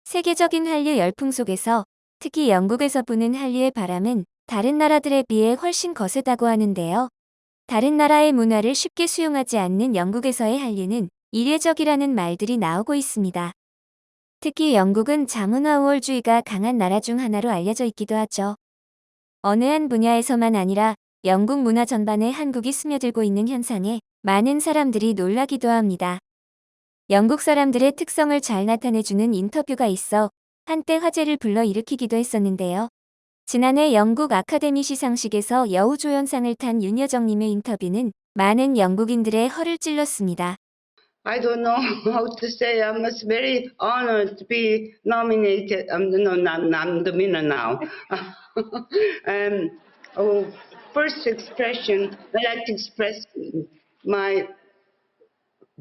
세계적인 한류 열풍 속에서 특히 영국에서 부는 한류의 바람은 다른 나라들에 비해 훨씬 거세다고 하는데요. 다른 나라의 문화를 쉽게 수용하지 않는 영국에서의 한류는 이례적이라는 말들이 나오고 있습니다. 특히 영국은 자문화 우월주의가 강한 나라 중 하나로 알려져 있기도 하죠. 어느 한 분야에서만 아니라 영국 문화 전반에 한국이 스며들고 있는 현상에 많은 사람들이 놀라기도 합니다. 영국 사람들의 특성을 잘 나타내주는 인터뷰가 있어 한때 화제를 불러일으키기도 했었는데요. 지난해 영국 아카데미 시상식에서 여우조연상을 탄 윤여정님의 인터뷰는 많은 영국인들의 허를 찔렀습니다. I don't know how to say. I'm very honored to be nominated. No, I'm the winner now. First expression, I'd like to express my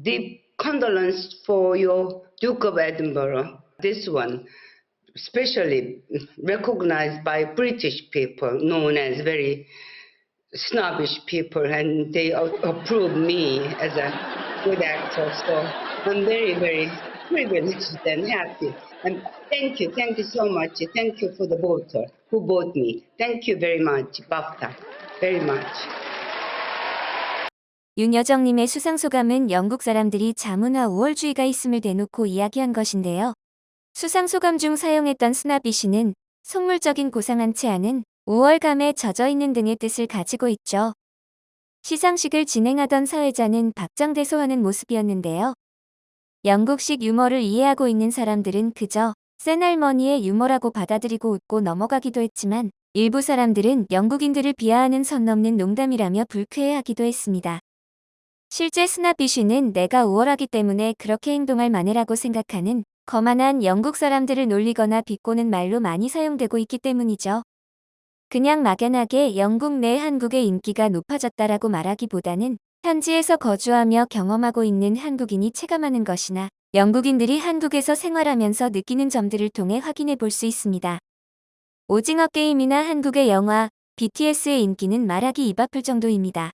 deep condolence for your Duke of Edinburgh. This one, especially recognized by British people, known as very snobbish people, and they approve me as a good actor. So I'm very, very privileged and happy. And thank you so much. Thank you for the voter who voted me. Thank you very much, BAFTA. Very much. 윤여정님의 수상소감은 영국 사람들이 자문화 우월주의가 있음을 대놓고 이야기한 것인데요. 수상소감 중 사용했던 스나비시는 속물적인 고상한 체하는 우월감에 젖어있는 등의 뜻을 가지고 있죠. 시상식을 진행하던 사회자는 박장대소하는 모습이었는데요. 영국식 유머를 이해하고 있는 사람들은 그저 센 할머니의 유머라고 받아들이고 웃고 넘어가기도 했지만 일부 사람들은 영국인들을 비하하는 선 넘는 농담이라며 불쾌해하기도 했습니다. 실제 스나비쉬는 내가 우월하기 때문에 그렇게 행동할 만해라고 생각하는 거만한 영국 사람들을 놀리거나 비꼬는 말로 많이 사용되고 있기 때문이죠. 그냥 막연하게 영국 내 한국의 인기가 높아졌다라고 말하기보다는 현지에서 거주하며 경험하고 있는 한국인이 체감하는 것이나 영국인들이 한국에서 생활하면서 느끼는 점들을 통해 확인해 볼 수 있습니다. 오징어 게임이나 한국의 영화, BTS의 인기는 말하기 입 아플 정도입니다.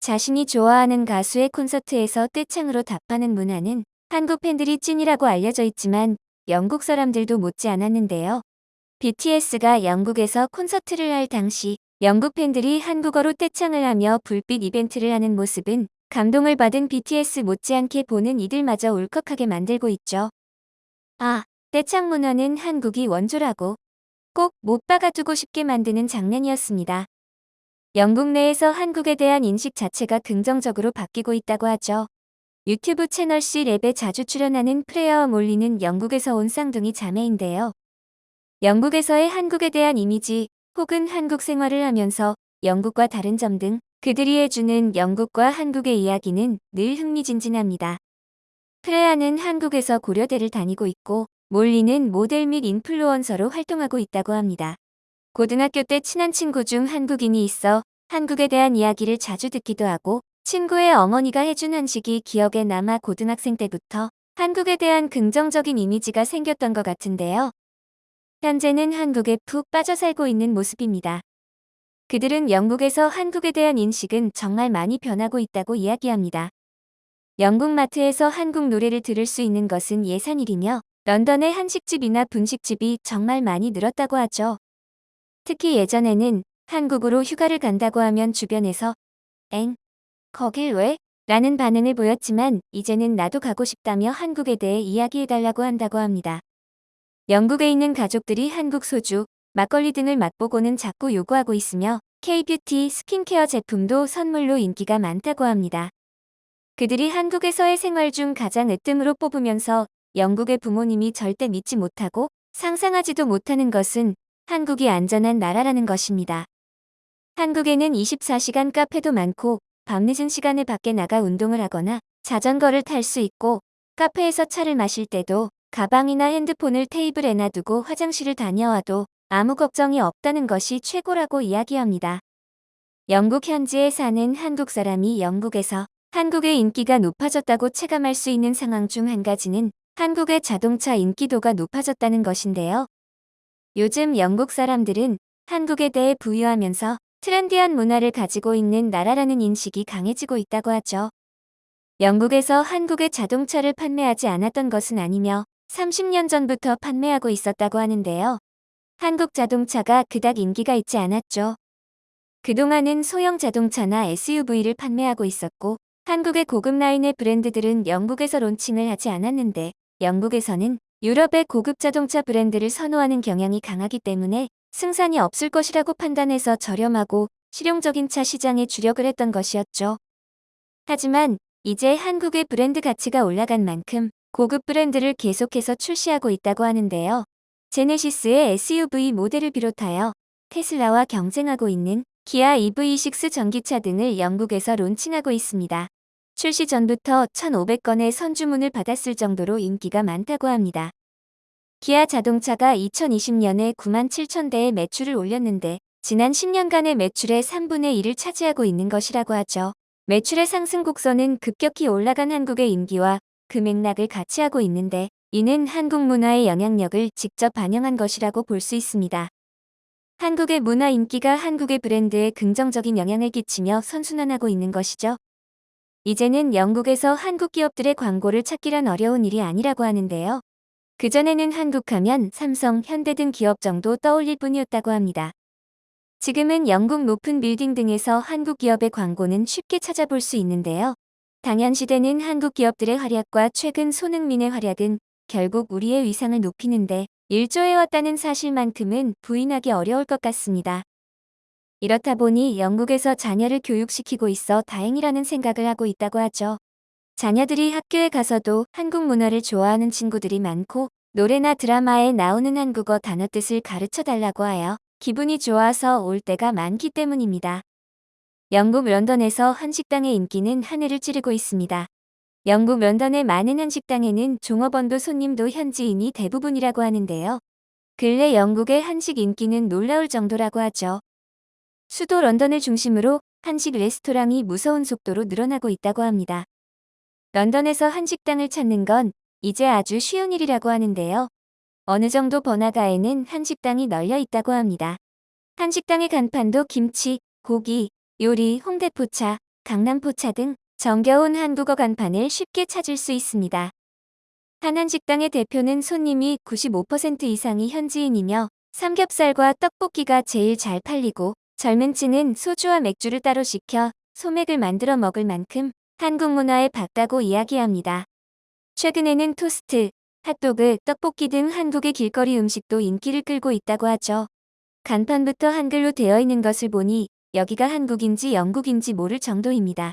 자신이 좋아하는 가수의 콘서트에서 떼창으로 답하는 문화는 한국 팬들이 찐이라고 알려져 있지만 영국 사람들도 못지 않았는데요. BTS가 영국에서 콘서트를 할 당시 영국 팬들이 한국어로 떼창을 하며 불빛 이벤트를 하는 모습은 감동을 받은 BTS 못지않게 보는 이들마저 울컥하게 만들고 있죠. 아, 떼창 문화는 한국이 원조라고 꼭 못 박아두고 싶게 만드는 장면이었습니다. 영국 내에서 한국에 대한 인식 자체가 긍정적으로 바뀌고 있다고 하죠. 유튜브 채널 C랩에 자주 출연하는 프레어와 몰리는 영국에서 온 쌍둥이 자매인데요. 영국에서의 한국에 대한 이미지 혹은 한국 생활을 하면서 영국과 다른 점 등 그들이 해주는 영국과 한국의 이야기는 늘 흥미진진합니다. 프레아는 한국에서 고려대를 다니고 있고 몰리는 모델 및 인플루언서로 활동하고 있다고 합니다. 고등학교 때 친한 친구 중 한국인이 있어 한국에 대한 이야기를 자주 듣기도 하고 친구의 어머니가 해준 한식이 기억에 남아 고등학생 때부터 한국에 대한 긍정적인 이미지가 생겼던 것 같은데요. 현재는 한국에 푹 빠져 살고 있는 모습입니다. 그들은 영국에서 한국에 대한 인식은 정말 많이 변하고 있다고 이야기합니다. 영국 마트에서 한국 노래를 들을 수 있는 것은 예산일이며 런던의 한식집이나 분식집이 정말 많이 늘었다고 하죠. 특히 예전에는 한국으로 휴가를 간다고 하면 주변에서 엥? 거길 왜? 라는 반응을 보였지만 이제는 나도 가고 싶다며 한국에 대해 이야기해달라고 한다고 합니다. 영국에 있는 가족들이 한국 소주, 막걸리 등을 맛보고는 자꾸 요구하고 있으며 K-뷰티 스킨케어 제품도 선물로 인기가 많다고 합니다. 그들이 한국에서의 생활 중 가장 으뜸으로 뽑으면서 영국의 부모님이 절대 믿지 못하고 상상하지도 못하는 것은 한국이 안전한 나라라는 것입니다. 한국에는 24시간 카페도 많고 밤늦은 시간에 밖에 나가 운동을 하거나 자전거를 탈 수 있고 카페에서 차를 마실 때도 가방이나 핸드폰을 테이블에 놔두고 화장실을 다녀와도 아무 걱정이 없다는 것이 최고라고 이야기합니다. 영국 현지에 사는 한국 사람이 영국에서 한국의 인기가 높아졌다고 체감할 수 있는 상황 중 한 가지는 한국의 자동차 인기도가 높아졌다는 것인데요. 요즘 영국 사람들은 한국에 대해 부유하면서 트렌디한 문화를 가지고 있는 나라라는 인식이 강해지고 있다고 하죠. 영국에서 한국의 자동차를 판매하지 않았던 것은 아니며 30년 전부터 판매하고 있었다고 하는데요. 한국 자동차가 그닥 인기가 있지 않았죠. 그동안은 소형 자동차나 SUV를 판매하고 있었고 한국의 고급 라인의 브랜드들은 영국에서 론칭을 하지 않았는데 영국에서는 유럽의 고급 자동차 브랜드를 선호하는 경향이 강하기 때문에 승산이 없을 것이라고 판단해서 저렴하고 실용적인 차 시장에 주력을 했던 것이었죠. 하지만 이제 한국의 브랜드 가치가 올라간 만큼 고급 브랜드를 계속해서 출시하고 있다고 하는데요. 제네시스의 SUV 모델을 비롯하여 테슬라와 경쟁하고 있는 기아 EV6 전기차 등을 영국에서 론칭하고 있습니다. 출시 전부터 1,500건의 선주문을 받았을 정도로 인기가 많다고 합니다. 기아 자동차가 2020년에 97,000대의 매출을 올렸는데 지난 10년간의 매출의 3분의 1을 차지하고 있는 것이라고 하죠. 매출의 상승 곡선은 급격히 올라간 한국의 인기와 그 맥락을 같이 하고 있는데 이는 한국 문화의 영향력을 직접 반영한 것이라고 볼 수 있습니다. 한국의 문화 인기가 한국의 브랜드에 긍정적인 영향을 끼치며 선순환하고 있는 것이죠. 이제는 영국에서 한국 기업들의 광고를 찾기란 어려운 일이 아니라고 하는데요. 그전에는 한국하면 삼성, 현대 등 기업 정도 떠올릴 뿐이었다고 합니다. 지금은 영국 높은 빌딩 등에서 한국 기업의 광고는 쉽게 찾아볼 수 있는데요. 당연시대는 한국 기업들의 활약과 최근 손흥민의 활약은 결국 우리의 위상을 높이는데 일조해왔다는 사실만큼은 부인하기 어려울 것 같습니다. 이렇다 보니 영국에서 자녀를 교육시키고 있어 다행이라는 생각을 하고 있다고 하죠. 자녀들이 학교에 가서도 한국 문화를 좋아하는 친구들이 많고 노래나 드라마에 나오는 한국어 단어 뜻을 가르쳐 달라고 하여 기분이 좋아서 올 때가 많기 때문입니다. 영국 런던에서 한식당의 인기는 하늘을 찌르고 있습니다. 영국 런던의 많은 한식당에는 종업원도 손님도 현지인이 대부분이라고 하는데요. 근래 영국의 한식 인기는 놀라울 정도라고 하죠. 수도 런던을 중심으로 한식 레스토랑이 무서운 속도로 늘어나고 있다고 합니다. 런던에서 한식당을 찾는 건 이제 아주 쉬운 일이라고 하는데요. 어느 정도 번화가에는 한식당이 널려 있다고 합니다. 한식당의 간판도 김치, 고기, 요리, 홍대포차, 강남포차 등 정겨운 한국어 간판을 쉽게 찾을 수 있습니다. 한 한식당의 대표는 손님이 95% 이상이 현지인이며 삼겹살과 떡볶이가 제일 잘 팔리고 젊은 층은 소주와 맥주를 따로 시켜 소맥을 만들어 먹을 만큼 한국 문화에 밝다고 이야기합니다. 최근에는 토스트, 핫도그, 떡볶이 등 한국의 길거리 음식도 인기를 끌고 있다고 하죠. 간판부터 한글로 되어 있는 것을 보니 여기가 한국인지 영국인지 모를 정도입니다.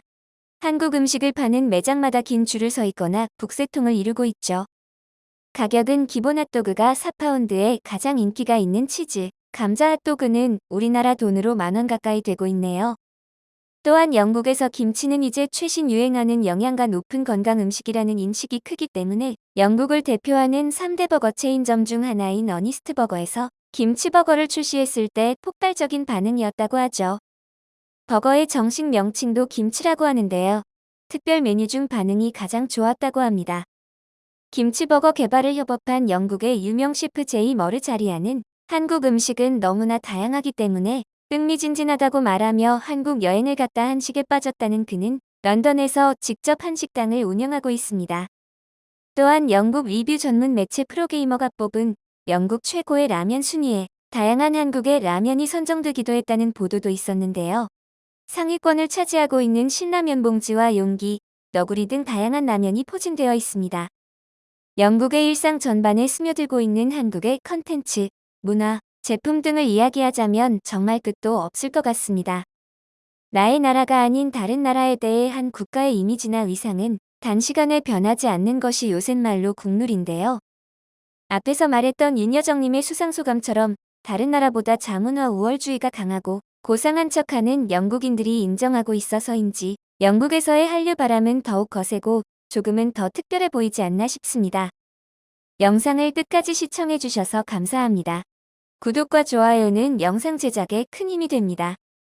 한국 음식을 파는 매장마다 긴 줄을 서 있거나 북새통을 이루고 있죠. 가격은 기본 핫도그가 4파운드에 가장 인기가 있는 치즈, 감자 핫도그는 우리나라 돈으로 10,000원 가까이 되고 있네요. 또한 영국에서 김치는 이제 최신 유행하는 영양가 높은 건강 음식이라는 인식이 크기 때문에 영국을 대표하는 3대 버거 체인점 중 하나인 어니스트 버거에서 김치버거를 출시했을 때 폭발적인 반응이었다고 하죠. 버거의 정식 명칭도 김치라고 하는데요. 특별 메뉴 중 반응이 가장 좋았다고 합니다. 김치버거 개발을 협업한 영국의 유명 셰프 제이 머르자리아는 한국 음식은 너무나 다양하기 때문에 흥미진진하다고 말하며 한국 여행을 갔다 한식에 빠졌다는 그는 런던에서 직접 한식당을 운영하고 있습니다. 또한 영국 리뷰 전문 매체 프로게이머가 뽑은 영국 최고의 라면 순위에 다양한 한국의 라면이 선정되기도 했다는 보도도 있었는데요. 상위권을 차지하고 있는 신라면 봉지와 용기, 너구리 등 다양한 라면이 포진되어 있습니다. 영국의 일상 전반에 스며들고 있는 한국의 컨텐츠, 문화, 제품 등을 이야기하자면 정말 끝도 없을 것 같습니다. 나의 나라가 아닌 다른 나라에 대해 한 국가의 이미지나 위상은 단시간에 변하지 않는 것이 요샌말로 국룰인데요. 앞에서 말했던 윤여정님의 수상소감처럼 다른 나라보다 자문화 우월주의가 강하고 고상한 척하는 영국인들이 인정하고 있어서인지 영국에서의 한류 바람은 더욱 거세고 조금은 더 특별해 보이지 않나 싶습니다. 영상을 끝까지 시청해주셔서 감사합니다. 구독과 좋아요는 영상 제작에 큰 힘이 됩니다.